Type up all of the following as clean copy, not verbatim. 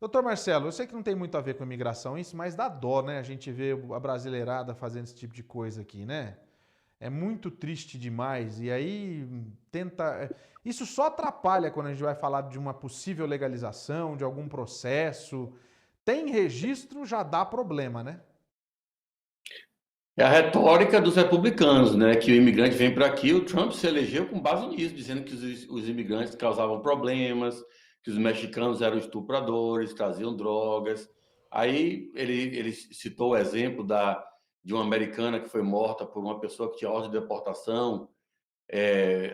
Doutor Marcelo, eu sei que não tem muito a ver com imigração isso, mas dá dó, né? A gente vê a brasileirada fazendo esse tipo de coisa aqui, né? É muito triste demais. E aí tenta. Isso só atrapalha quando a gente vai falar de uma possível legalização, de algum processo. Tem registro, já dá problema, né? É a retórica dos republicanos, né? Que o imigrante vem para aqui, o Trump se elegeu com base nisso, dizendo que os imigrantes causavam problemas, que os mexicanos eram estupradores, traziam drogas. Aí ele citou o exemplo de uma americana que foi morta por uma pessoa que tinha ordem de deportação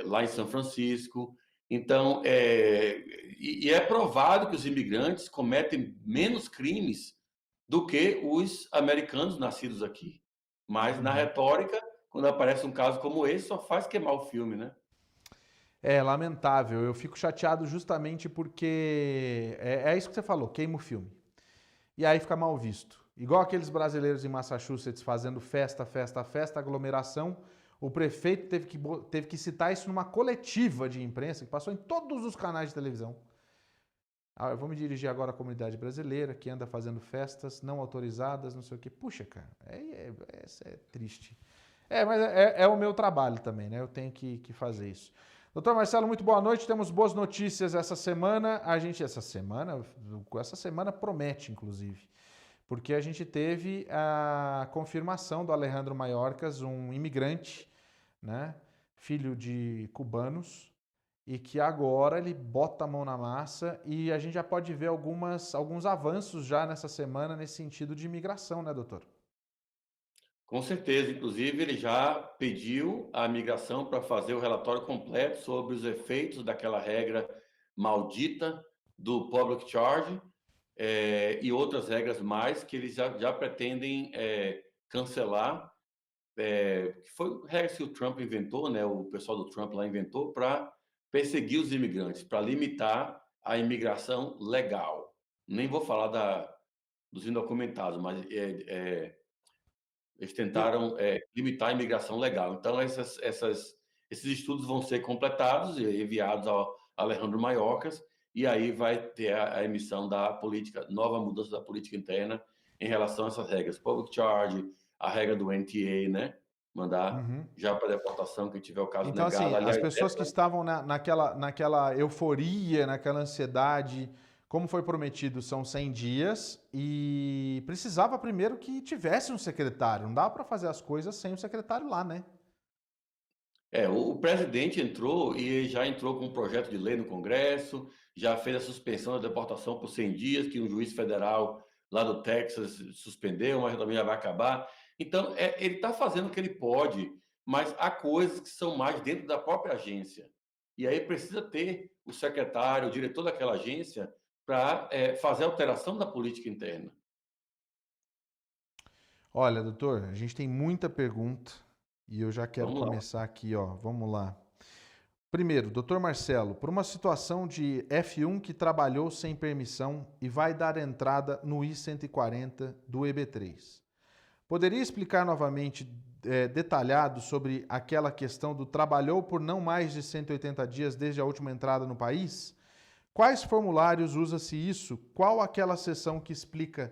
lá em São Francisco. Então, e é provado que os imigrantes cometem menos crimes do que os americanos nascidos aqui. Mas na Uhum. retórica, quando aparece um caso como esse, só faz queimar o filme, né? É lamentável. Eu fico chateado justamente porque é isso que você falou, queima o filme. E aí fica mal visto. Igual aqueles brasileiros em Massachusetts fazendo festa, festa, festa, aglomeração. O prefeito teve que citar isso numa coletiva de imprensa que passou em todos os canais de televisão. Ah, eu vou me dirigir agora à comunidade brasileira que anda fazendo festas não autorizadas, não sei o quê. Puxa, cara, é triste. Mas é o meu trabalho também, né? Eu tenho que fazer isso. Doutor Marcelo, muito boa noite. Temos boas notícias essa semana. Essa semana promete, inclusive, porque a gente teve a confirmação do Alejandro Mayorkas, um imigrante, né? Filho de cubanos, e que agora ele bota a mão na massa e a gente já pode ver alguns avanços já nessa semana nesse sentido de imigração, né, doutor? Com certeza. Inclusive, ele já pediu à migração para fazer o relatório completo sobre os efeitos daquela regra maldita do public charge e outras regras mais que eles já pretendem cancelar, que foi regras que o Trump inventou, né? O pessoal do Trump lá inventou para perseguir os imigrantes, para limitar a imigração legal. Nem vou falar dos indocumentados, mas eles tentaram limitar a imigração legal. Então, esses estudos vão ser completados e enviados ao Alejandro Mayorkas, e aí vai ter a emissão da política, nova mudança da política interna em relação a essas regras. Public charge, a regra do NTA, né? Mandar Uhum. já para deportação, quem tiver o caso Então, negado. assim, as Aliás, pessoas que estavam naquela euforia, naquela ansiedade, como foi prometido, são 100 dias e precisava primeiro que tivesse um secretário. Não dava para fazer as coisas sem o secretário lá, né? o presidente entrou e já entrou com um projeto de lei no Congresso, já fez a suspensão da deportação por 100 dias, que um juiz federal lá do Texas suspendeu, mas também já vai acabar. Então, ele está fazendo o que ele pode, mas há coisas que são mais dentro da própria agência. E aí precisa ter o secretário, o diretor daquela agência, para fazer alteração da política interna. Olha, doutor, a gente tem muita pergunta e eu já quero Vamos lá. começar aqui, ó. Vamos lá. Primeiro, doutor Marcelo, por uma situação de F1 que trabalhou sem permissão e vai dar entrada no I-140 do EB3. Poderia explicar novamente, detalhado sobre aquela questão do trabalhou por não mais de 180 dias desde a última entrada no país? Quais formulários usa-se isso? Qual aquela seção que explica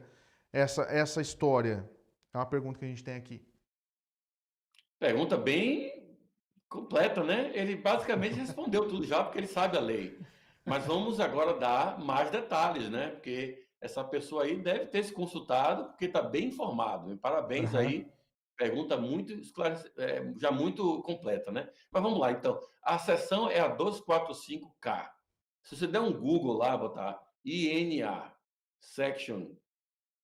essa história? É uma pergunta que a gente tem aqui. Pergunta bem completa, né? Ele basicamente respondeu tudo já, porque ele sabe a lei. Mas vamos agora dar mais detalhes, né? Porque essa pessoa aí deve ter se consultado, porque está bem informado. Parabéns Aham. aí. Pergunta muito já muito completa, né? Mas vamos lá, então. A seção é a 245K. Se você der um Google lá, botar INA Section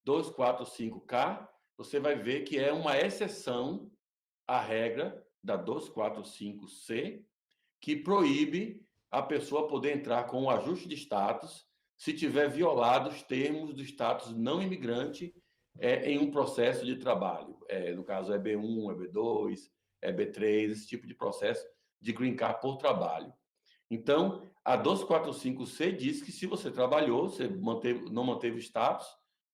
245K, você vai ver que é uma exceção à regra da 245C, que proíbe a pessoa poder entrar com o ajuste de status se tiver violado os termos do status não imigrante em um processo de trabalho. No caso, é B1, é B2, é B3, esse tipo de processo de green card por trabalho. Então, a 245C diz que se você trabalhou, você não manteve o status,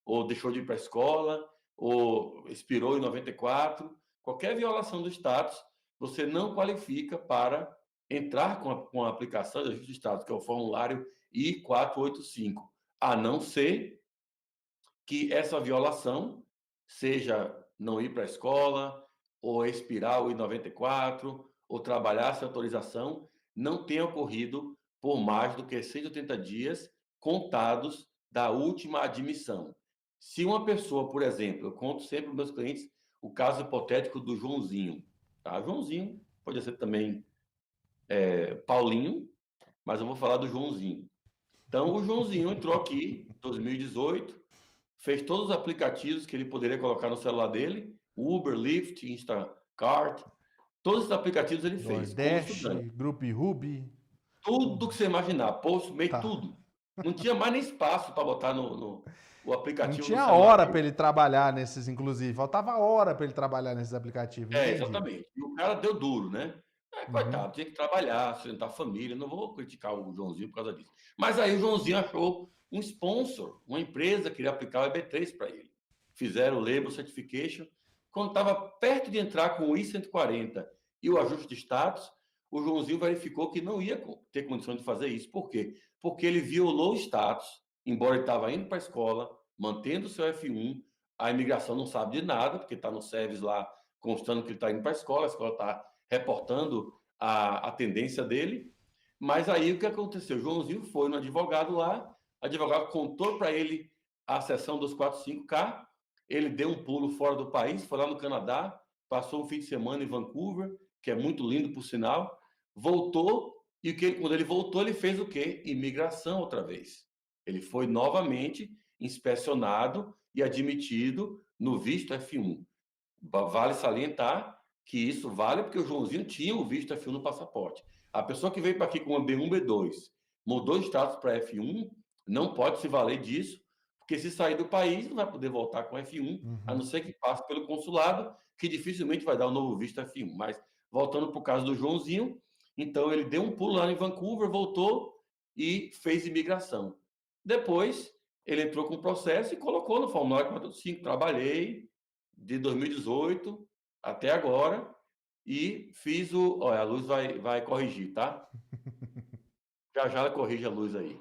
ou deixou de ir para a escola, ou expirou em 94, qualquer violação do status, você não qualifica para entrar com a aplicação de ajuste de status, que é o formulário I-485. a não ser que essa violação seja não ir para a escola, ou expirar o I-94, ou trabalhar sem autorização, não tenha ocorrido por mais do que 180 dias contados da última admissão. Se uma pessoa, por exemplo, eu conto sempre para os meus clientes o caso hipotético do Joãozinho. Tá? Joãozinho, pode ser também Paulinho, mas eu vou falar do Joãozinho. Então, o Joãozinho entrou aqui em 2018, fez todos os aplicativos que ele poderia colocar no celular dele, Uber, Lyft, Instacart, todos os aplicativos ele fez, como Nordeste, estudante. Grupo Ruby. Tudo que você imaginar, Postmate, Tá. tudo. Não tinha mais nem espaço para botar o Não aplicativo no tinha celular hora para dele. ele trabalhar nesses, inclusive. Faltava hora para ele trabalhar nesses aplicativos, entendi. Exatamente. E o cara deu duro, né? Uhum. Coitado, tinha que trabalhar, sustentar a família. Não vou criticar o Joãozinho por causa disso. Mas aí o Joãozinho achou um sponsor, uma empresa queria aplicar o EB3 para ele. Fizeram o Label Certification. Quando estava perto de entrar com o I-140 e o ajuste de status, o Joãozinho verificou que não ia ter condição de fazer isso. Por quê? Porque ele violou o status, embora ele estava indo para a escola, mantendo o seu F1, a imigração não sabe de nada, porque está no service lá constando que ele está indo para a escola está reportando a tendência dele. Mas aí o que aconteceu? O Joãozinho foi no advogado lá, o advogado contou para ele a sessão dos 45K, ele deu um pulo fora do país, foi lá no Canadá, passou um fim de semana em Vancouver, que é muito lindo por sinal, voltou, e quando ele voltou, ele fez o quê? Imigração outra vez. Ele foi novamente inspecionado e admitido no visto F1. Vale salientar que isso vale porque o Joãozinho tinha o visto F1 no passaporte. A pessoa que veio para aqui com uma B1, B2, mudou de status para F1, não pode se valer disso, porque se sair do país não vai poder voltar com F1, a não Uhum. ser que passe pelo consulado, que dificilmente vai dar um novo visto F1. Mas voltando para o caso do Joãozinho, então ele deu um pulo lá em Vancouver, voltou e fez imigração. Depois ele entrou com o processo e colocou no formulário 405, trabalhei, de 2018 até agora e fiz o. Olha, a luz vai corrigir, tá? Já já ela corrige a luz aí.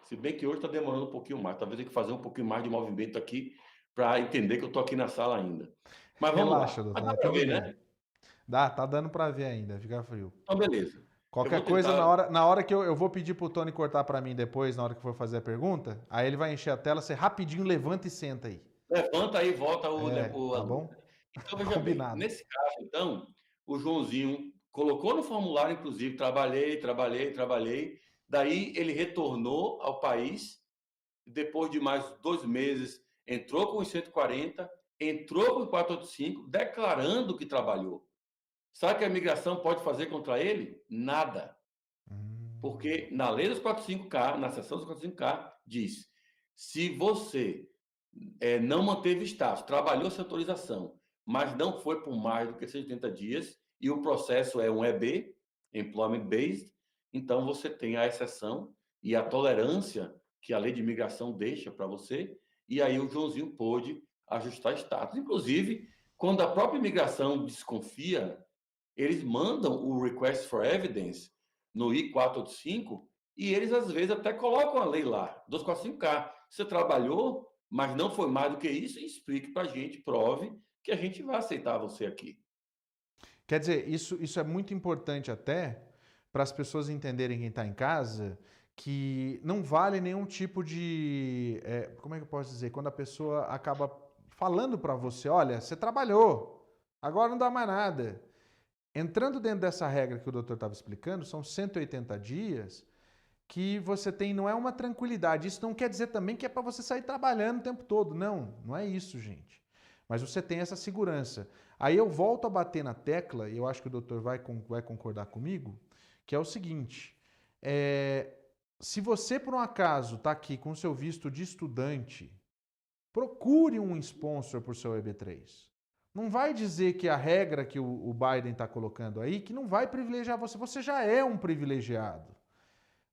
Se bem que hoje está demorando um pouquinho mais. Talvez tenha que fazer um pouquinho mais de movimento aqui para entender que eu estou aqui na sala ainda. Mas vamos Relaxa, lá. Mas doutor, dá é para tudo ver, bem. né? Tá dando para ver ainda, fica frio. Então, beleza. Eu Qualquer vou coisa, tentar. na hora que eu vou pedir pro Tony cortar para mim depois, na hora que for fazer a pergunta, aí ele vai encher a tela, você rapidinho levanta e senta aí. Levanta aí e volta a Tá luz. bom? Então, veja bem. Combinado. Nesse caso, então, o Joãozinho colocou no formulário, inclusive, trabalhei. Daí ele retornou ao país depois de mais 2 meses, entrou com os 140, entrou com o 485, declarando que trabalhou. Sabe o que a imigração pode fazer contra ele? Nada. Hum. Porque na lei dos 45K, na seção dos 45K, diz: se você não manteve status, trabalhou sem autorização, mas não foi por mais do que 180 dias, e o processo é um EB, Employment Based, então você tem a exceção e a tolerância que a lei de imigração deixa para você, e aí o Joãozinho pôde ajustar status. Inclusive, quando a própria imigração desconfia, eles mandam o Request for Evidence no I-485 e eles, às vezes, até colocam a lei lá, 245K. Você trabalhou, mas não foi mais do que isso, e explique para a gente, prove que a gente vai aceitar você aqui. Quer dizer, isso é muito importante até para as pessoas entenderem quem está em casa que não vale nenhum tipo de. Como é que eu posso dizer? Quando a pessoa acaba falando para você: olha, você trabalhou, agora não dá mais nada. Entrando dentro dessa regra que o doutor estava explicando, são 180 dias que você tem, não é uma tranquilidade. Isso não quer dizer também que é para você sair trabalhando o tempo todo. Não, não é isso, gente. Mas você tem essa segurança. Aí eu volto a bater na tecla, e eu acho que o doutor vai concordar comigo, que é o seguinte: é, se você por um acaso está aqui com o seu visto de estudante, procure um sponsor por seu EB3. Não vai dizer que a regra que o Biden está colocando aí, que não vai privilegiar você. Você já é um privilegiado.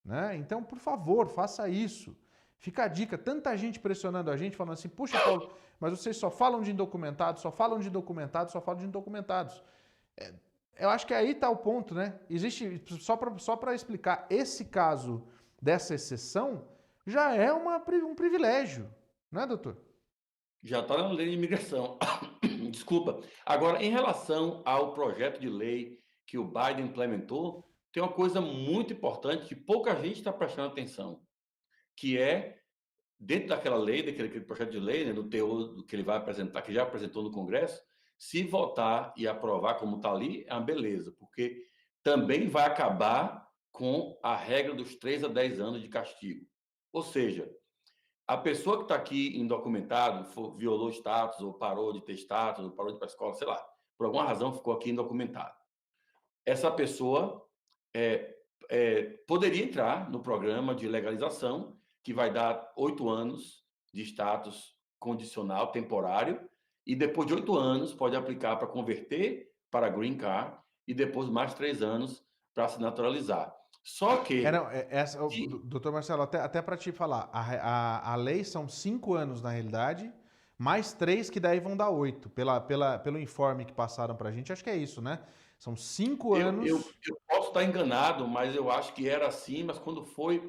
Né? Então, por favor, faça isso. Fica a dica, tanta gente pressionando a gente, falando assim, puxa, Paulo, mas vocês só falam de indocumentados, só falam de indocumentados, só falam de indocumentados. Eu acho que aí está o ponto, né? Existe, só para explicar, esse caso dessa exceção já é um privilégio, não é, doutor? Já está na lei de imigração. Desculpa. Agora, em relação ao projeto de lei que o Biden implementou, tem uma coisa muito importante que pouca gente está prestando atenção, que é, dentro daquela lei, daquele projeto de lei, né, no teor que ele vai apresentar, que já apresentou no Congresso, se votar e aprovar como está ali, é uma beleza, porque também vai acabar com a regra dos 3 a 10 anos de castigo. Ou seja, a pessoa que está aqui indocumentado, violou status, ou parou de ter status, ou parou de ir para a escola, sei lá, por alguma razão ficou aqui indocumentado. Essa pessoa poderia entrar no programa de legalização, que vai dar 8 anos de status condicional temporário, e depois de 8 anos pode aplicar para converter para Green Card, e depois mais 3 anos para se naturalizar. Só que... Não, doutor Marcelo, até para te falar, a lei são 5 anos na realidade, mais 3 que daí vão dar 8, pelo informe que passaram para a gente, acho que é isso, né? São 5 Eu anos. posso estar enganado, mas eu acho que era assim, mas quando foi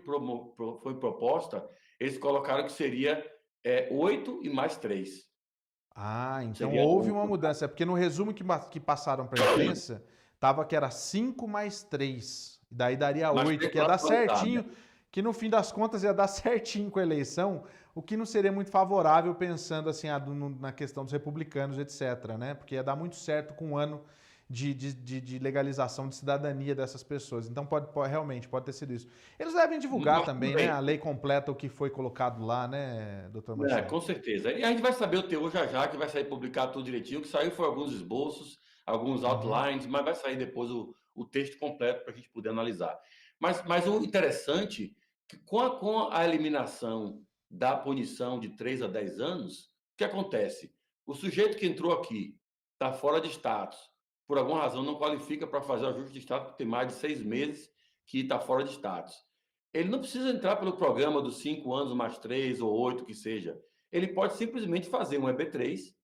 proposta, eles colocaram que seria 8 e mais 3. Ah, então Seria houve um... uma mudança. É porque no resumo que passaram para a imprensa, tava que era 5 mais 3. Daí daria mais 8, 3 que ia para dar atualizar, né? certinho, que no fim das contas ia dar certinho com a eleição, o que não seria muito favorável pensando assim na questão dos republicanos, etc, né? Porque ia dar muito certo com um ano de legalização de cidadania dessas pessoas. Então realmente pode ter sido isso. Eles devem divulgar Mas tudo também, né? bem. A lei completa, o que foi colocado lá, né, doutor Marcelo? Com certeza. E a gente vai saber o teor já já, que vai sair publicado tudo direitinho. O que saiu foi alguns esboços, alguns Uhum. outlines, mas vai sair depois o texto completo para a gente poder analisar. Mas o interessante é que com a eliminação da punição de 3 a 10 anos, o que acontece? O sujeito que entrou aqui está fora de status, por alguma razão não qualifica para fazer o ajuste de status, porque tem mais de 6 meses que está fora de status. Ele não precisa entrar pelo programa dos 5 anos mais 3 ou 8 que seja. Ele pode simplesmente fazer um EB3,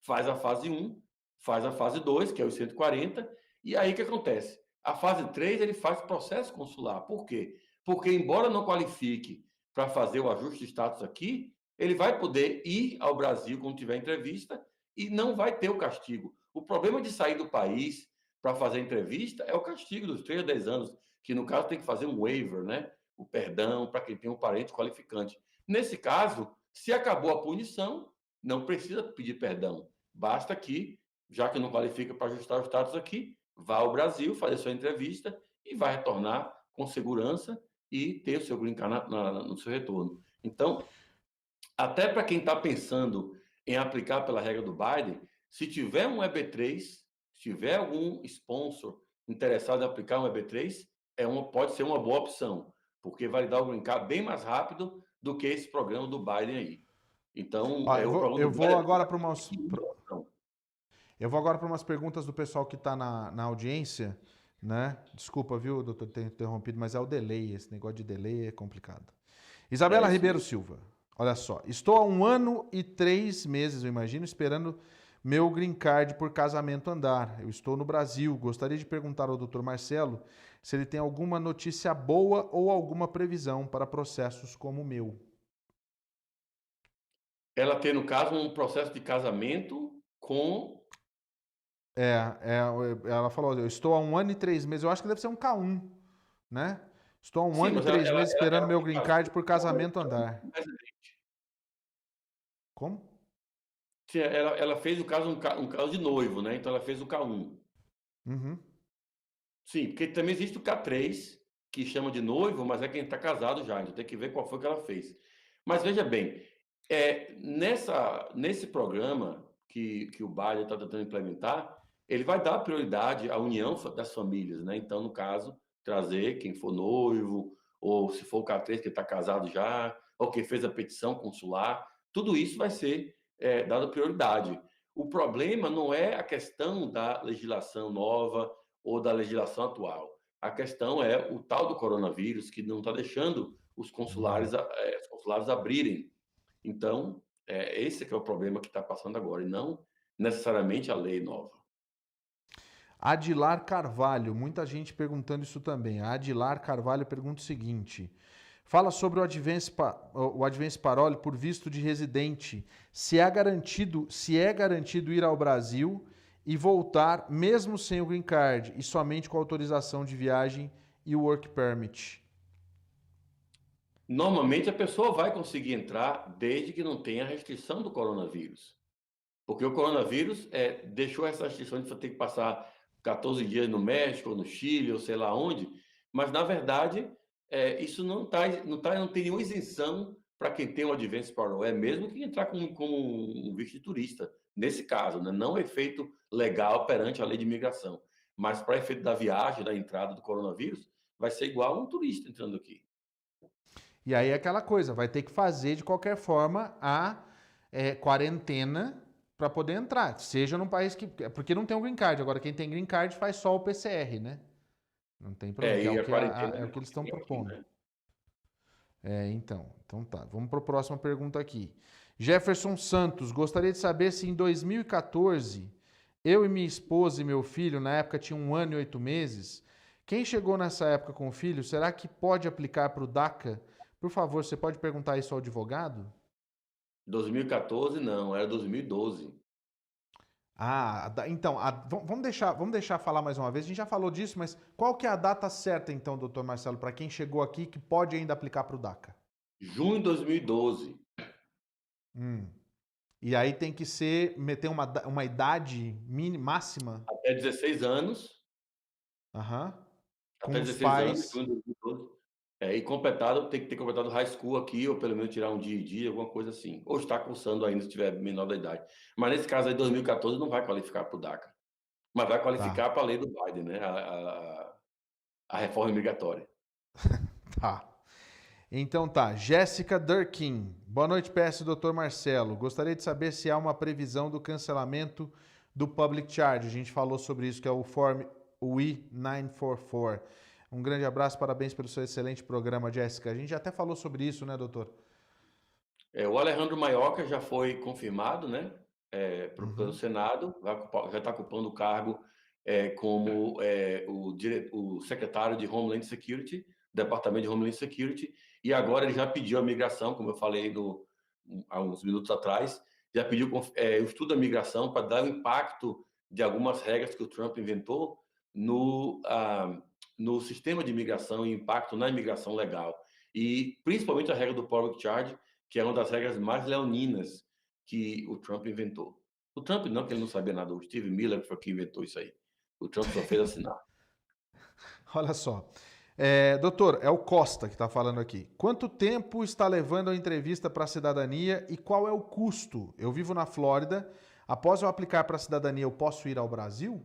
faz a fase 1, faz a fase 2, que é os 140, e aí o que acontece? A fase 3 ele faz processo consular. Por quê? Porque, embora não qualifique para fazer o ajuste de status aqui, ele vai poder ir ao Brasil quando tiver entrevista e não vai ter o castigo. O problema de sair do país para fazer entrevista é o castigo dos 3 a 10 anos, que no caso tem que fazer um waiver, né? O perdão para quem tem um parente qualificante. Nesse caso, se acabou a punição, não precisa pedir perdão. Basta que, já que não qualifica para ajustar o status aqui, vá ao Brasil, fazer sua entrevista e vai retornar com segurança e ter o seu green card no seu retorno. Então, até para quem está pensando em aplicar pela regra do Biden, se tiver um EB3, se tiver algum sponsor interessado em aplicar um EB3, pode ser uma boa opção, porque vai dar o green card bem mais rápido do que esse programa do Biden aí. Então, Ó, o programa do eu vou Biden agora é para umas, eu vou agora para umas perguntas do pessoal que está na audiência, né? Desculpa, viu, doutor, ter interrompido, mas é o delay, esse negócio de delay é complicado. é Isabela isso Ribeiro mesmo. Silva, olha só, estou há 1 ano e 3 meses, eu imagino, esperando meu green card por casamento andar. Eu estou no Brasil. Gostaria de perguntar ao doutor Marcelo se ele tem alguma notícia boa ou alguma previsão para processos como o meu. Ela tem, no caso, um processo de casamento com... Ela falou, eu estou há 1 ano e 3 meses, eu acho que deve ser um K1, né? Estou há um Sim, ano e mas três meses esperando ela meu se green casou card por com casamento andar. um residente. Como? Sim, ela fez o caso, um caso de noivo, né? Então ela fez o K1. Uhum. Sim, porque também existe o K3, que chama de noivo, mas é quem está casado já. Então tem que ver qual foi que ela fez. Mas veja bem, nesse programa que o Biden está tentando implementar, ele vai dar prioridade à união das famílias, né? Então, no caso, trazer quem for noivo, ou se for o K3 que está casado já, ou quem fez a petição consular, tudo isso vai ser dado prioridade. O problema não é a questão da legislação nova ou da legislação atual. A questão é o tal do coronavírus que não está deixando os consulares abrirem. Então, esse que é o problema que está passando agora, e não necessariamente a lei nova. Adilar Carvalho, muita gente perguntando isso também. A Adilar Carvalho pergunta o seguinte: Fala sobre o Advance Parole por visto de residente. Se é garantido ir ao Brasil e voltar mesmo sem o green card e somente com autorização de viagem e o work permit. Normalmente a pessoa vai conseguir entrar desde que não tenha restrição do coronavírus. Porque o coronavírus deixou essa restrição de você ter que passar 14 dias no México, ou no Chile, ou sei lá onde, mas na verdade isso não tem nenhuma isenção para quem tem o Advance Parole, é mesmo que entrar com um visto de turista, nesse caso, né? Não é efeito legal perante a lei de imigração, mas para efeito da viagem, da entrada do coronavírus, vai ser igual a um turista entrando aqui. E aí é aquela coisa, vai ter que fazer de qualquer forma a quarentena para poder entrar, seja num país que. Porque não tem o green card. Agora, quem tem green card faz só o PCR, né? Não tem problema, que é E o a que, quarentena é o que eles estão tem aqui, propondo. né? Então. Então tá. Vamos para a próxima pergunta aqui. Jefferson Santos, gostaria de saber se em 2014 eu e minha esposa e meu filho, na época tinha 1 ano e 8 meses. Quem chegou nessa época com o filho, será que pode aplicar para o DACA? Por favor, você pode perguntar isso ao advogado? 2014 não, era 2012. Então, vamos deixar falar mais uma vez. A gente já falou disso, mas qual que é a data certa, então, doutor Marcelo, para quem chegou aqui que pode ainda aplicar para o DACA? Junho de 2012. Hum. E aí tem que meter uma idade máxima, Até 16 anos. aham, Até com os 16 anos, pais. junho de 2012. E completado, tem que ter completado high school aqui, ou pelo menos tirar um dia, alguma coisa assim. Ou estar cursando ainda se tiver menor da idade. Mas nesse caso aí, 2014, não vai qualificar para o DACA. Mas vai Tá, qualificar para a lei do Biden, né? A reforma imigratória. tá. Então tá, Jéssica Durkin. Boa noite, PS doutor Marcelo. Gostaria de saber se há uma previsão do cancelamento do Public Charge. A gente falou sobre isso, que é o Form WE944. Um grande abraço, parabéns pelo seu excelente programa, Jéssica. A gente até falou sobre isso, né, doutor? O Alejandro Maioca já foi confirmado, né? Pelo Uhum. Senado, já está ocupando o cargo como o secretário de Homeland Security, Departamento de Homeland Security, e agora ele já pediu a migração, como eu falei há uns minutos atrás, já pediu o estudo da migração para dar o impacto de algumas regras que o Trump inventou no sistema de imigração e impacto na imigração legal. E principalmente a regra do Public Charge, que é uma das regras mais leoninas que o Trump inventou. O Trump não, que ele não sabia nada. O Steve Miller foi que inventou isso aí. O Trump só fez assinar. Olha só. Doutor, é o Costa que está falando aqui. Quanto tempo está levando a entrevista para a cidadania e qual é o custo? Eu vivo na Flórida. Após eu aplicar para a cidadania, eu posso ir ao Brasil?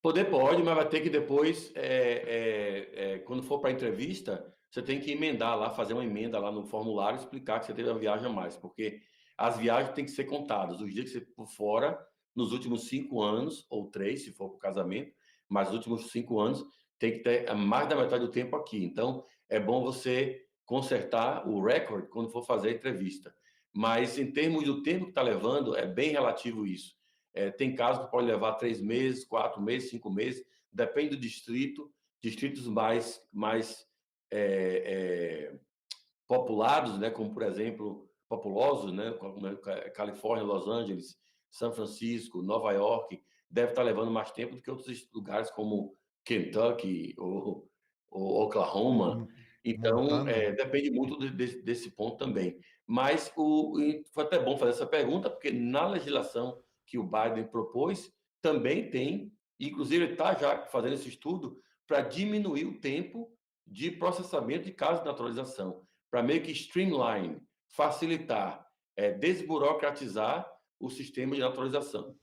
Poder pode, mas vai ter que depois, quando for para a entrevista, você tem que emendar lá, fazer uma emenda lá no formulário, explicar que você teve a viagem a mais, porque as viagens têm que ser contadas. Os dias que você por fora, nos últimos 5 anos, ou 3, se for para o casamento, mas os últimos 5 anos tem que ter mais da metade do tempo aqui. Então, é bom você consertar o recorde quando for fazer a entrevista. Mas, em termos do tempo que está levando, é bem relativo isso. Tem casos que pode levar 3 meses, 4 meses, 5 meses, depende do distrito. Distritos mais populados, né, como por exemplo, populosos, né, como Califórnia, Los Angeles, São Francisco, Nova York, deve estar levando mais tempo do que outros lugares como Kentucky ou Oklahoma. Então, Montana? depende muito desse ponto também. Mas foi até bom fazer essa pergunta, porque na legislação que o Biden propôs, também tem, inclusive ele está já fazendo esse estudo para diminuir o tempo de processamento de casos de naturalização, para meio que streamline, facilitar, desburocratizar o sistema de naturalização.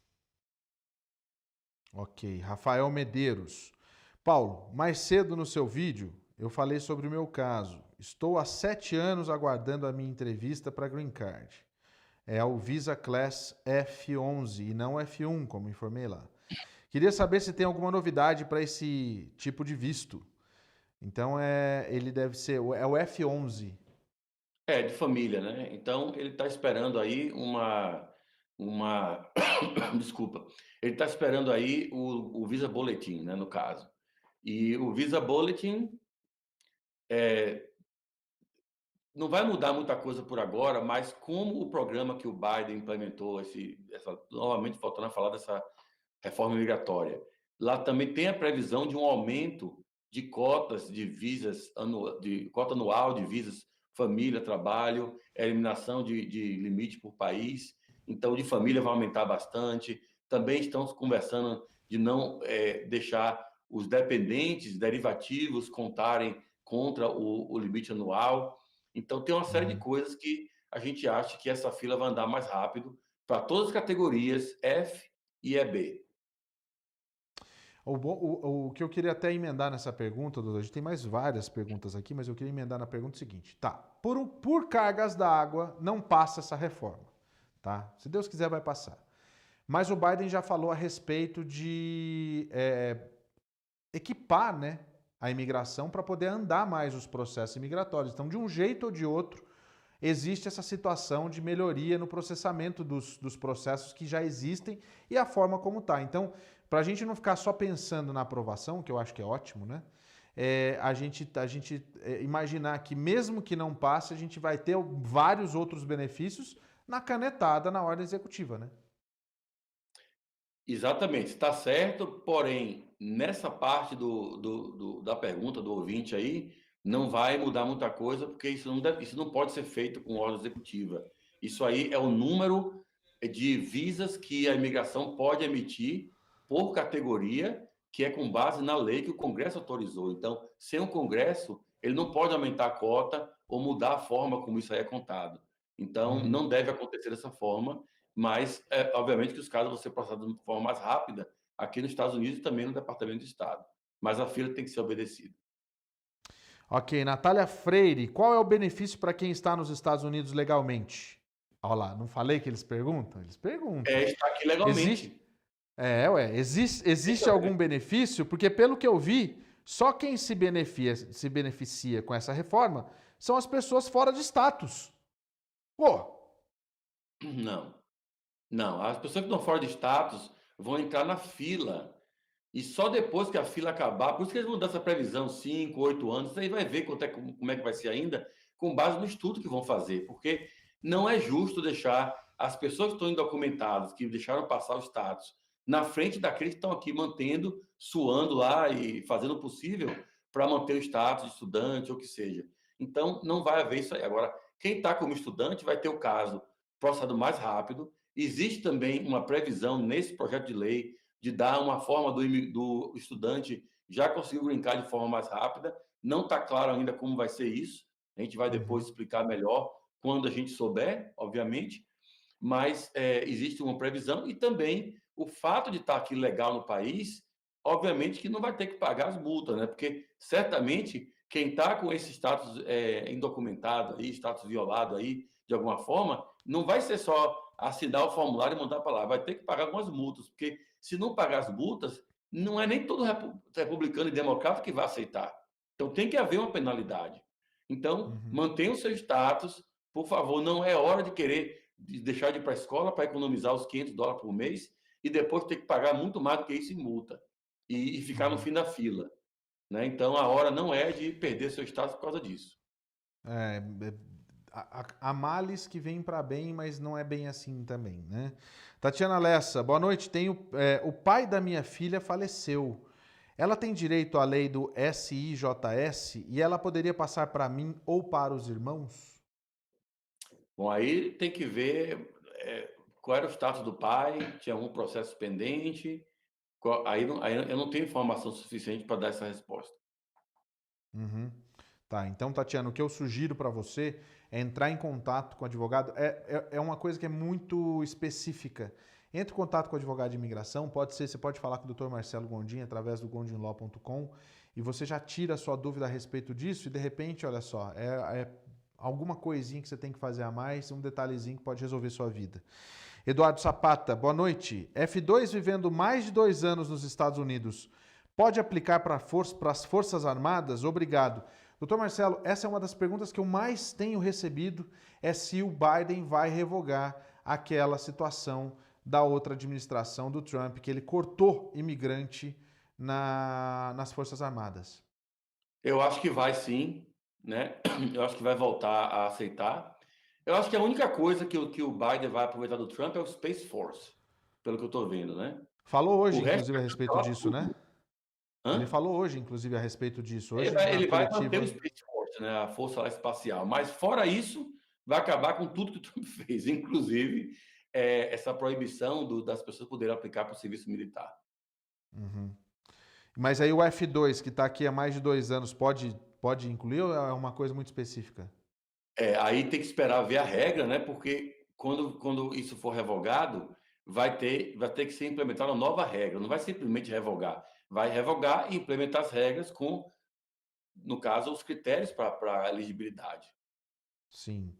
Ok. Rafael Medeiros. Paulo, mais cedo no seu vídeo, eu falei sobre o meu caso. Estou há 7 anos aguardando a minha entrevista para Green Card. É o Visa Class F11 e não F1, como informei lá. Queria saber se tem alguma novidade para esse tipo de visto. Então ele deve ser o F11. De família, né? Então ele está esperando aí uma desculpa, ele está esperando aí o Visa Bulletin, né, no caso. E o Visa Bulletin não vai mudar muita coisa por agora, mas como o programa que o Biden implementou, novamente voltando a falar dessa reforma migratória, lá também tem a previsão de um aumento de cotas de visas, de cota anual de visas família, trabalho, eliminação de limite por país, então de família vai aumentar bastante. Também estamos conversando de não deixar os dependentes derivativos contarem contra o limite anual. Então, tem uma série de Uhum. coisas que a gente acha que essa fila vai andar mais rápido para todas as categorias F e EB. O que eu queria até emendar nessa pergunta, Duda, a gente tem mais várias perguntas aqui, mas eu queria emendar na pergunta seguinte. Tá, por cargas d'água não passa essa reforma, tá? Se Deus quiser vai passar. Mas o Biden já falou a respeito de equipar, né, a imigração para poder andar mais os processos imigratórios. Então, de um jeito ou de outro, existe essa situação de melhoria no processamento dos processos que já existem e a forma como está. Então, para a gente não ficar só pensando na aprovação, que eu acho que é ótimo, né? A gente imaginar que mesmo que não passe, a gente vai ter vários outros benefícios na canetada, na ordem executiva, né? Exatamente, está certo, porém, nessa parte da pergunta do ouvinte aí, não vai mudar muita coisa, porque isso não pode ser feito com ordem executiva. Isso aí é o número de visas que a imigração pode emitir por categoria, que é com base na lei que o Congresso autorizou. Então, sem o Congresso, ele não pode aumentar a cota ou mudar a forma como isso aí é contado. Então, Uhum. não deve acontecer dessa forma, mas, obviamente, que os casos vão ser processados de forma mais rápida aqui nos Estados Unidos e também no Departamento de Estado. Mas a fila tem que ser obedecida. Ok, Natália Freire, qual é o benefício para quem está nos Estados Unidos legalmente? Olha lá, não falei que eles perguntam? Eles perguntam. Está aqui Existe, legalmente. existe algum benefício? Porque pelo que eu vi, só quem se beneficia com essa reforma são as pessoas fora de status. Pô, Não, não. As pessoas que estão fora de status vão entrar na fila. E só depois que a fila acabar, por isso que eles vão dar essa previsão, 5, 8 anos, você vai ver como é que vai ser ainda, com base no estudo que vão fazer, porque não é justo deixar as pessoas que estão indocumentadas, que deixaram passar o status, na frente daqueles que estão aqui mantendo, suando lá e fazendo o possível para manter o status de estudante ou o que seja. Então, não vai haver isso aí. Agora, quem está como estudante vai ter o caso processado mais rápido. Existe também uma previsão nesse projeto de lei de dar uma forma do estudante já conseguir brincar de forma mais rápida. Não está claro ainda como vai ser isso. A gente vai depois uhum, explicar melhor quando a gente souber, obviamente. Mas existe uma previsão e também o fato de estar aqui legal no país, obviamente que não vai ter que pagar as multas, né? Porque certamente quem está com esse status indocumentado aí, status violado aí, de alguma forma, não vai ser só assinar o formulário e mandar para lá, vai ter que pagar algumas multas, porque se não pagar as multas, não é nem todo republicano e democrata que vai aceitar. Então tem que haver uma penalidade. Então, uhum. mantenha o seu status, por favor, não é hora de querer deixar de ir para a escola para economizar os US$ 500 por mês e depois ter que pagar muito mais do que isso em multa e ficar no Uhum. fim da fila. Né? Então, a hora não é de perder seu status por causa disso. É, há males que vêm para bem, mas não é bem assim também, né? Tatiana Lessa, boa noite. O pai da minha filha faleceu. Ela tem direito à lei do SIJS e ela poderia passar para mim ou para os irmãos? Bom, aí tem que ver qual era o status do pai, tinha algum processo pendente. Aí eu não tenho informação suficiente para dar essa resposta. Uhum. Tá, então, Tatiana, o que eu sugiro para você é entrar em contato com o advogado. É uma coisa que é muito específica. Entre em contato com o advogado de imigração, você pode falar com o Dr. Marcelo Gondim através do gondimlaw.com e você já tira a sua dúvida a respeito disso e de repente, olha só, alguma coisinha que você tem que fazer a mais, um detalhezinho que pode resolver sua vida. Eduardo Sapata, boa noite. F2 vivendo mais de 2 anos nos Estados Unidos, pode aplicar para as Forças Armadas? Obrigado. Doutor Marcelo, essa é uma das perguntas que eu mais tenho recebido, é se o Biden vai revogar aquela situação da outra administração do Trump, que ele cortou imigrante nas Forças Armadas. Eu acho que vai sim. né? Eu acho que vai voltar a aceitar. Eu acho que a única coisa que o Biden vai aproveitar do Trump é o Space Force, pelo que eu estou vendo, né? Falou O hoje, resto inclusive, a vai respeito cancelar disso, né? tudo. Ele Hã? falou hoje, inclusive, a respeito disso. Hoje, na Ele vai manter o coletiva. Space Force, né? A Força Espacial. Mas, fora isso, vai acabar com tudo que o Trump fez, inclusive essa proibição das pessoas poderem aplicar para o serviço militar. Uhum. Mas aí o F2, que está aqui há mais de 2 anos, pode incluir ou é uma coisa muito específica? Aí tem que esperar ver a regra, né? Porque quando isso for revogado, vai ter que ser implementada uma nova regra. Não vai simplesmente revogar. Vai revogar e implementar as regras com, no caso, os critérios para elegibilidade. Sim.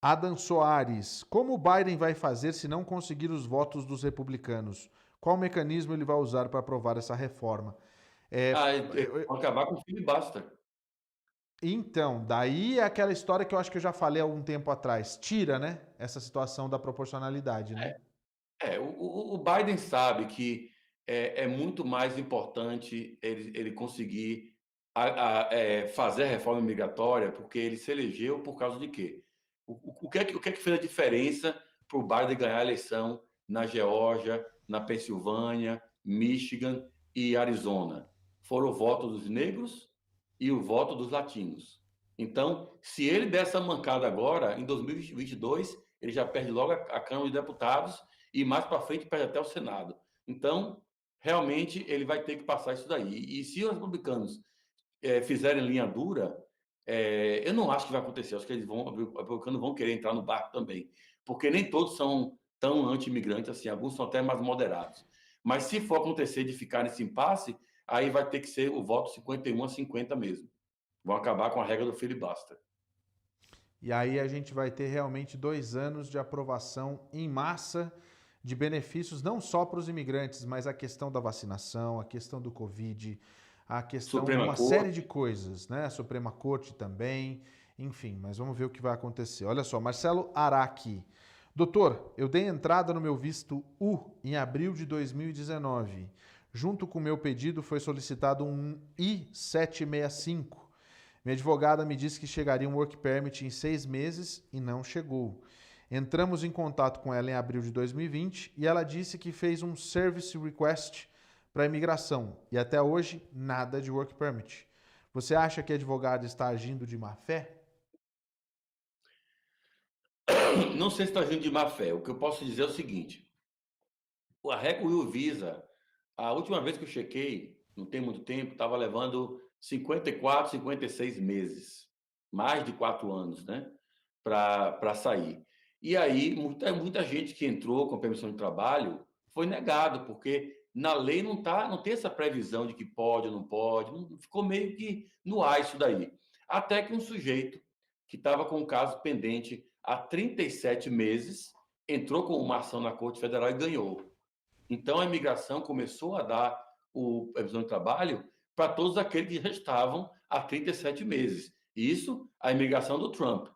Adam Soares, como o Biden vai fazer se não conseguir os votos dos republicanos? Qual mecanismo ele vai usar para aprovar essa reforma? É, Vão acabar com o filibuster. então, daí é aquela história que eu acho que eu já falei há algum tempo atrás. Tira, né? Essa situação da proporcionalidade, né? O Biden sabe que é muito mais importante ele conseguir fazer a reforma migratória, porque ele se elegeu por causa de quê? O que é que fez a diferença para o Biden ganhar a eleição na Geórgia, na Pensilvânia, Michigan e Arizona? Foram o voto dos negros e o voto dos latinos. Então, se ele der essa mancada agora, em 2022, ele já perde logo a Câmara de Deputados e mais para frente perde até o Senado. Então, realmente, ele vai ter que passar isso daí. E se os republicanos fizerem linha dura, eu não acho que vai acontecer. Acho que os republicanos vão querer entrar no barco também, porque nem todos são tão anti-imigrantes assim, alguns são até mais moderados. Mas se for acontecer de ficar nesse impasse, aí vai ter que ser o voto 51-50 mesmo. Vão acabar com a regra do filibuster. E aí a gente vai ter realmente 2 anos de aprovação em massa de benefícios, não só para os imigrantes, mas a questão da vacinação, a questão do Covid, a questão de Suprema uma série Corte. de coisas, né? A Suprema Corte também, enfim, mas vamos ver o que vai acontecer. Olha só, Marcelo Araki. Doutor, eu dei entrada no meu visto U em abril de 2019. Junto com o meu pedido foi solicitado um I-765. Minha advogada me disse que chegaria um work permit em 6 meses e não chegou. Entramos em contato com ela em abril de 2020 e ela disse que fez um service request para a imigração e até hoje nada de work permit. Você acha que a advogada está agindo de má fé? Não sei se está agindo de má fé. O que eu posso dizer é o seguinte: a regra Will Visa, a última vez que eu chequei, não tem muito tempo, estava levando 54, 56 meses, mais de 4 anos, né, para sair. E aí, muita gente que entrou com permissão de trabalho foi negado, porque na lei não tem essa previsão de que pode ou não pode, ficou meio que no ar isso daí. Até que um sujeito que estava com um caso pendente há 37 meses entrou com uma ação na Corte Federal e ganhou. Então, a imigração começou a dar o permissão de trabalho para todos aqueles que já estavam há 37 meses. Isso, a imigração do Trump,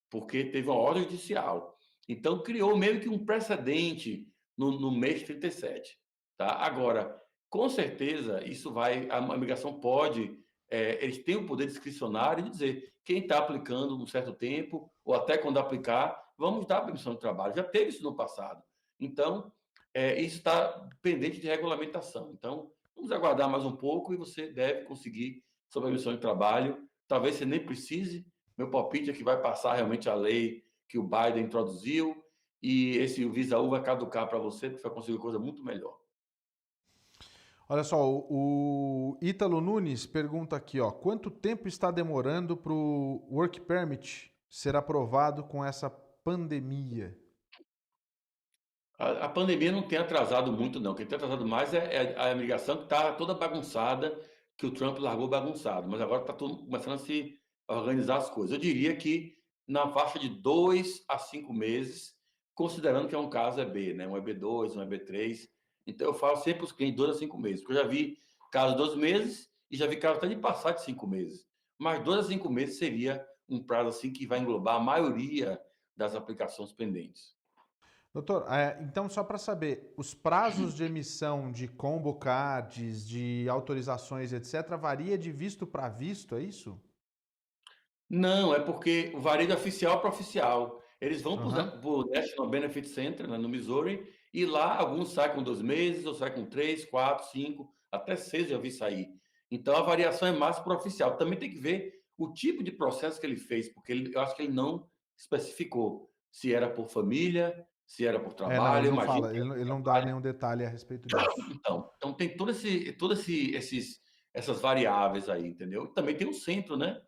porque teve uma ordem judicial. Então, criou meio que um precedente no mês 37. Tá? Agora, com certeza, isso vai. A imigração pode. Eles têm o poder discricionário de dizer quem está aplicando um certo tempo, ou até quando aplicar, vamos dar permissão de trabalho. Já teve isso no passado. Então, isso está pendente de regulamentação. Então, vamos aguardar mais um pouco e você deve conseguir sua permissão de trabalho. Talvez você nem precise. Meu palpite é que vai passar realmente a lei que o Biden introduziu e esse Visa U vai caducar para você, porque vai conseguir coisa muito melhor. Olha só, o Ítalo Nunes pergunta aqui, ó, quanto tempo está demorando para o work permit ser aprovado com essa pandemia? A pandemia não tem atrasado muito, não. Quem tem atrasado mais é a imigração que está toda bagunçada, que o Trump largou bagunçado. Mas agora está começando a se organizar as coisas. Eu diria que na faixa de 2 a 5 meses, considerando que é um caso EB, né? Um EB2, um EB3. Então eu falo sempre para os clientes 2 a 5 meses, porque eu já vi casos de 2 meses e já vi casos até de passar de 5 meses. Mas 2 a 5 meses seria um prazo assim que vai englobar a maioria das aplicações pendentes. Doutor, então só para saber, os prazos de emissão de combo cards, de autorizações, etc., varia de visto para visto, é isso? Não, é porque varia de oficial para oficial. Eles vão Aham. para o National Benefit Center, né, no Missouri, e lá alguns saem com 2 meses, ou saem com 3, 4, 5, até 6 já vi sair. Então a variação é mais para o oficial. Também tem que ver o tipo de processo que ele fez, porque eu acho que ele não especificou se era por família, se era por É, não, trabalho. ele Eu não imagino fala, que ele, era por ele não dá trabalho. nenhum detalhe a respeito disso. Então tem essas variáveis aí, entendeu? Também tem o centro, né?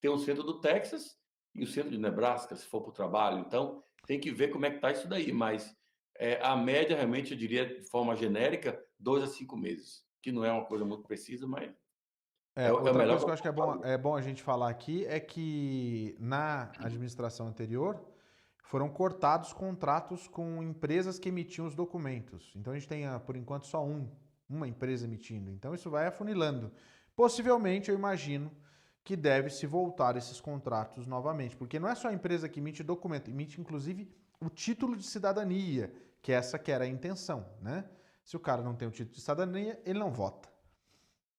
Tem o centro do Texas e o centro de Nebraska, se for para o trabalho. Então, tem que ver como é que está isso daí. Mas a média, realmente, eu diria, de forma genérica, 2 a 5 meses. Que não é uma coisa muito precisa, mas é o Outra melhor coisa que que eu eu acho que posso fazer. é bom a gente falar aqui é que na administração anterior foram cortados contratos com empresas que emitiam os documentos. Então a gente tem, por enquanto, só uma empresa emitindo. Então isso vai afunilando. Possivelmente, eu imagino que deve se voltar esses contratos novamente, porque não é só a empresa que emite documento, emite inclusive o título de cidadania, que essa que era a intenção, né? Se o cara não tem o título de cidadania, ele não vota.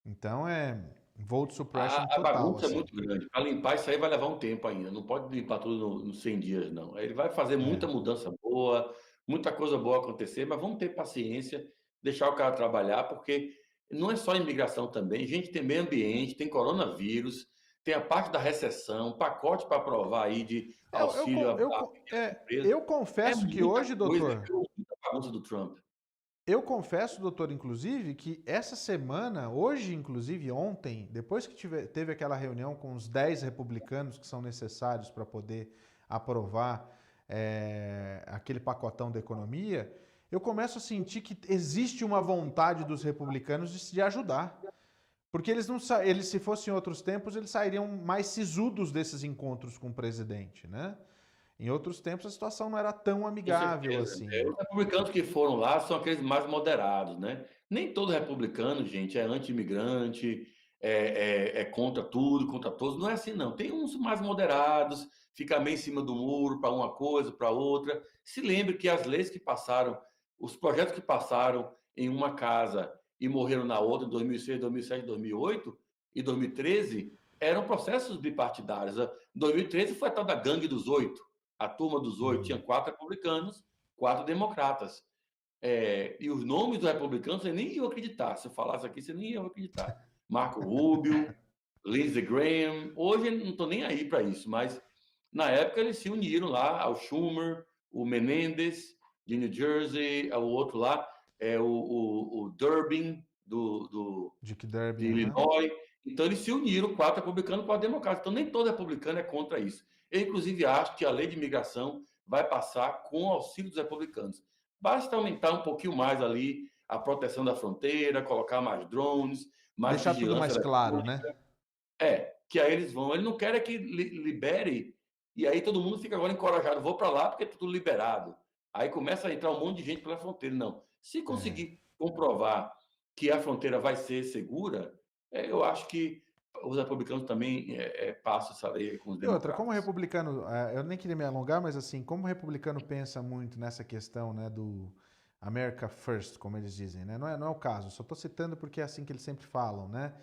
Então é vote suppression A total, bagunça é assim. muito grande. Para limpar isso aí vai levar um tempo ainda. Não pode limpar tudo nos 100 dias, não. Ele vai fazer muita É. mudança boa, muita coisa boa acontecer, mas vamos ter paciência, deixar o cara trabalhar, porque não é só imigração também. Gente, tem meio ambiente, tem coronavírus, tem a parte da recessão, pacote para aprovar aí de auxílio a pequenas empresas. Eu É confesso que muita hoje, coisa, doutor, muita bagunça do Trump. eu confesso, doutor, inclusive, que essa semana, hoje, inclusive ontem, depois que teve aquela reunião com os 10 republicanos que são necessários para poder aprovar aquele pacotão da economia, eu começo a sentir que existe uma vontade dos republicanos de ajudar. Porque eles não eles, se fossem outros tempos, eles sairiam mais sisudos desses encontros com o presidente, né? Em outros tempos a situação não era tão Com amigável certeza. assim. Os republicanos que foram lá são aqueles mais moderados, né? Nem todo republicano, gente, é anti-imigrante, é contra tudo, contra todos. Não é assim, não. Tem uns mais moderados, fica meio em cima do muro para uma coisa, para outra. Se lembre que as leis que passaram, os projetos que passaram em uma casa e morreram na outra, em 2006, 2007, 2008 e 2013, eram processos bipartidários. Em 2013 foi a tal da Gangue dos Oito. A turma dos oito tinha 4 republicanos, 4 democratas. E os nomes dos republicanos você nem ia acreditar. Se eu falasse aqui, você nem ia acreditar. Marco Rubio, Lindsey Graham. Hoje eu não estou nem aí para isso, mas na época eles se uniram lá ao Schumer, o Menendez, de New Jersey, o outro lá, o Durbin, Dick de Durbin, aham. Illinois. Então, eles se uniram, 4 republicanos, 4 democratas. Então, nem todo republicano é contra isso. Eu, inclusive, acho que a lei de imigração vai passar com o auxílio dos republicanos. Basta aumentar um pouquinho mais ali a proteção da fronteira, colocar mais drones, mais Deixar tudo vigilância mais claro, eletrônica. né? Que aí eles vão. Ele não quer é que libere, e aí todo mundo fica agora encorajado. Vou para lá porque é tudo liberado. Aí começa a entrar um monte de gente pela fronteira. Não. Se É. conseguir comprovar que a fronteira vai ser segura, eu acho que os republicanos também passam essa lei com os E outra, como democratas. republicano, eu nem queria me alongar, mas assim, como republicano pensa muito nessa questão, né, do America First, como eles dizem, né? Não é o caso, só estou citando porque é assim que eles sempre falam, né?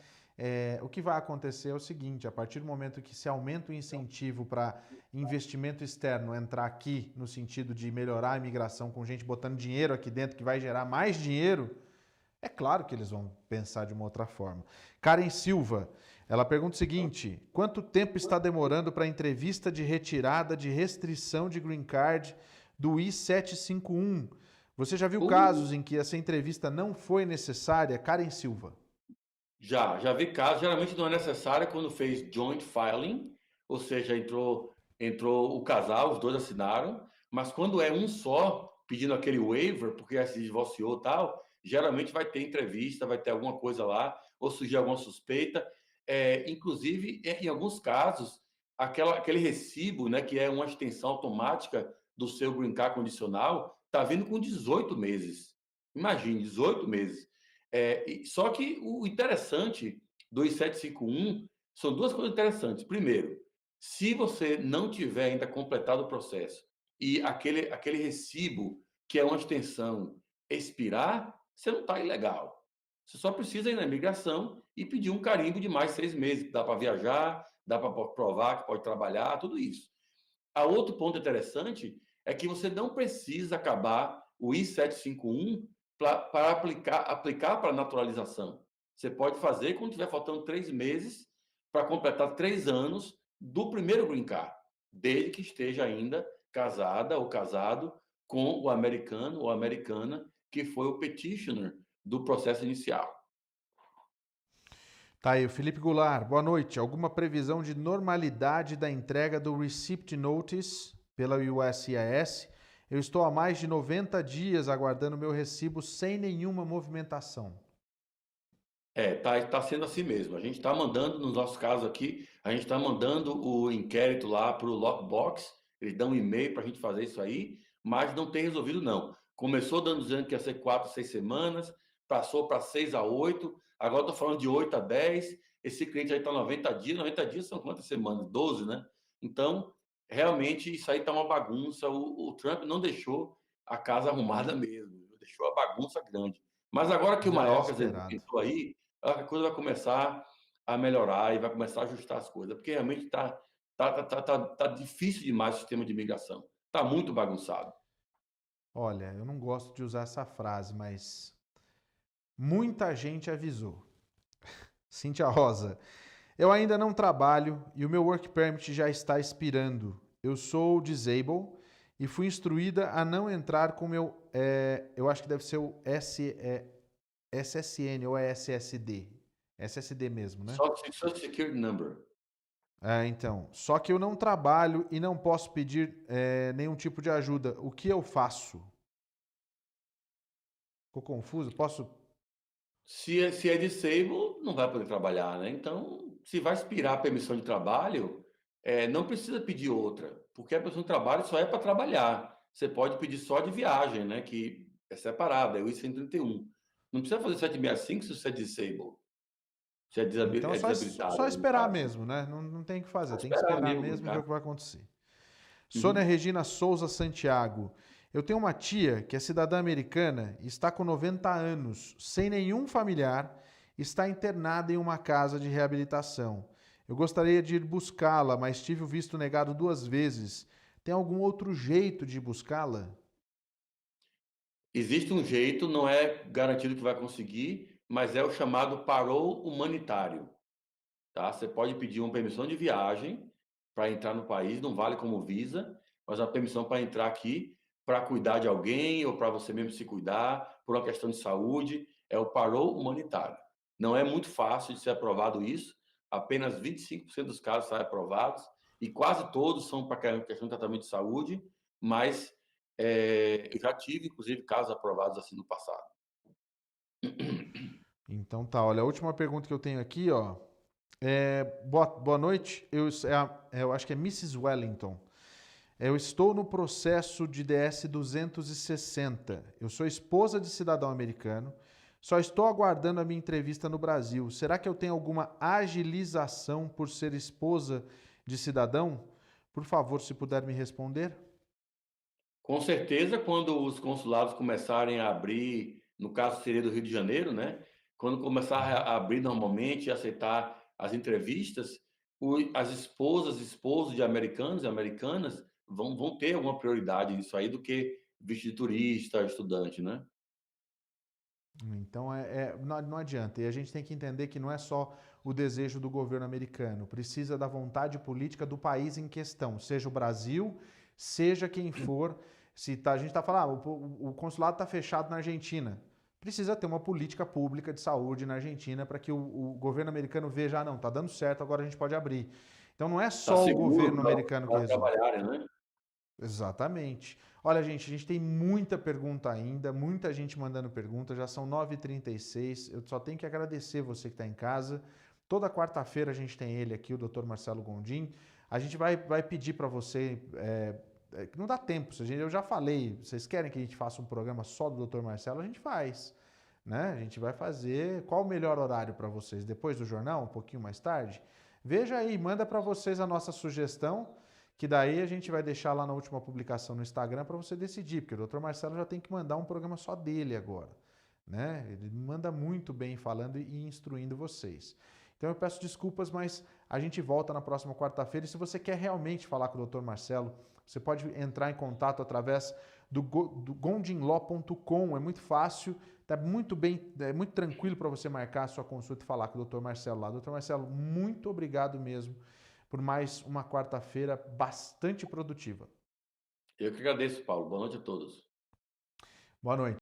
O que vai acontecer é o seguinte, a partir do momento que se aumenta o incentivo para investimento externo entrar aqui, no sentido de melhorar a imigração com gente botando dinheiro aqui dentro, que vai gerar mais dinheiro, é claro que eles vão pensar de uma outra forma. Karen Silva, ela pergunta o seguinte: quanto tempo está demorando para a entrevista de retirada de restrição de green card do I-751? Você já viu Uh, casos em que essa entrevista não foi necessária? Karen Silva. já vi casos, geralmente não é necessário quando fez joint filing, ou seja, entrou o casal, os dois assinaram, mas quando é um só, pedindo aquele waiver, porque se divorciou e tal, geralmente vai ter entrevista, vai ter alguma coisa lá, ou surgir alguma suspeita. Inclusive, em alguns casos, aquele recibo, né, que é uma extensão automática do seu green card condicional, está vindo com 18 meses. Imagine, 18 meses. Só que o interessante do I-751 são duas coisas interessantes. Primeiro, se você não tiver ainda completado o processo e aquele recibo, que é uma extensão, expirar, você não está ilegal. Você só precisa ir na imigração e pedir um carimbo de mais 6 meses, que dá para viajar, dá para provar que pode trabalhar, tudo isso. A outro ponto interessante é que você não precisa acabar o I-751 para aplicar para naturalização. Você pode fazer quando estiver faltando 3 meses para completar 3 anos do primeiro green card, desde que esteja ainda casada ou casado com o americano ou americana que foi o petitioner do processo inicial. Tá aí, o Felipe Goulart. Boa noite. Alguma previsão de normalidade da entrega do Receipt Notice pela USCIS? Eu estou há mais de 90 dias aguardando meu recibo sem nenhuma movimentação. Tá sendo assim mesmo. A gente está mandando, nos nossos casos aqui, a gente está mandando o inquérito lá para o Lockbox, eles dão um e-mail para a gente fazer isso aí, mas não tem resolvido não. Começou dizendo que ia ser 4 a 6 semanas, passou para 6 a 8, agora estou falando de 8 a 10, esse cliente aí está 90 dias são quantas semanas? 12, né? Então, realmente, isso aí está uma bagunça, o Trump não deixou a casa arrumada mesmo, deixou a bagunça grande. Mas agora que o Já era Maiorzas esperado. entrou aí, a coisa vai começar a melhorar e vai começar a ajustar as coisas, porque realmente tá difícil demais o sistema de imigração. Está muito bagunçado. Olha, eu não gosto de usar essa frase, mas muita gente avisou. Cíntia Rosa, eu ainda não trabalho e o meu work permit já está expirando. Eu sou disabled e fui instruída a não entrar com meu, eu acho que deve ser o SSN ou é SSD. SSD mesmo, né? Social Security Number. Então. Só que eu não trabalho e não posso pedir nenhum tipo de ajuda. O que eu faço? Ficou confuso? Posso. Se é disabled, não vai poder trabalhar, né? Então, se vai expirar a permissão de trabalho, não precisa pedir outra, porque a permissão de trabalho só é para trabalhar. Você pode pedir só de viagem, né? Que é separado, é o I-131. Não precisa fazer 765 se você é disabled. Se é Então é só desabilitado, no esperar caso. mesmo, né? Não tem o que fazer. Só Tem que esperar esperar mesmo, mesmo e ver o brincar. que vai acontecer. Sônia Uhum. Regina Souza Santiago. Eu tenho uma tia que é cidadã americana e está com 90 anos, sem nenhum familiar, está internada em uma casa de reabilitação. Eu gostaria de ir buscá-la, mas tive o visto negado 2 vezes. Tem algum outro jeito de buscá-la? Existe um jeito, não é garantido que vai conseguir, mas é o chamado parole humanitário, tá? Você pode pedir uma permissão de viagem para entrar no país, não vale como visa, mas uma permissão para entrar aqui para cuidar de alguém ou para você mesmo se cuidar, por uma questão de saúde, é o parole humanitário. Não é muito fácil de ser aprovado isso, apenas 25% dos casos saem aprovados e quase todos são para questão de tratamento de saúde, mas eu já tive, inclusive, casos aprovados assim no passado. Então tá, olha, a última pergunta que eu tenho aqui, ó. Boa noite. Eu acho que é Mrs. Wellington. Eu estou no processo de DS 260. Eu sou esposa de cidadão americano. Só estou aguardando a minha entrevista no Brasil. Será que eu tenho alguma agilização por ser esposa de cidadão? Por favor, se puder me responder. Com certeza, quando os consulados começarem a abrir, no caso seria do Rio de Janeiro, né? Quando começar Uhum. a abrir normalmente e aceitar as entrevistas, as esposos de americanos e americanas vão ter alguma prioridade nisso aí do que visto de turista, estudante, né? Então não adianta. E a gente tem que entender que não é só o desejo do governo americano, precisa da vontade política do país em questão, seja o Brasil, seja quem for. Se tá, a gente está falando, o consulado está fechado na Argentina. Precisa ter uma política pública de saúde na Argentina para que o governo americano veja, não, está dando certo, agora a gente pode abrir. Então não é Tá só o seguro governo americano que para resolve. trabalharem, né? Exatamente. Olha, gente, a gente tem muita pergunta ainda, muita gente mandando pergunta, já são 9h36. Eu só tenho que agradecer você que está em casa. Toda quarta-feira a gente tem ele aqui, o Dr. Marcelo Gondim. A gente vai pedir para você, que não dá tempo, eu já falei, vocês querem que a gente faça um programa só do Dr. Marcelo? A gente faz, né? A gente vai fazer. Qual o melhor horário para vocês? Depois do jornal, um pouquinho mais tarde? Veja aí, manda para vocês a nossa sugestão, que daí a gente vai deixar lá na última publicação no Instagram para você decidir, porque o Dr. Marcelo já tem que mandar um programa só dele agora, né? Ele manda muito bem falando e instruindo vocês. Então eu peço desculpas, mas a gente volta na próxima quarta-feira. E se você quer realmente falar com o Dr. Marcelo, você pode entrar em contato através do gondinlaw.com. É muito fácil, tá muito bem, é muito tranquilo para você marcar a sua consulta e falar com o Dr. Marcelo lá. Dr. Marcelo, muito obrigado mesmo por mais uma quarta-feira bastante produtiva. Eu que agradeço, Paulo. Boa noite a todos. Boa noite.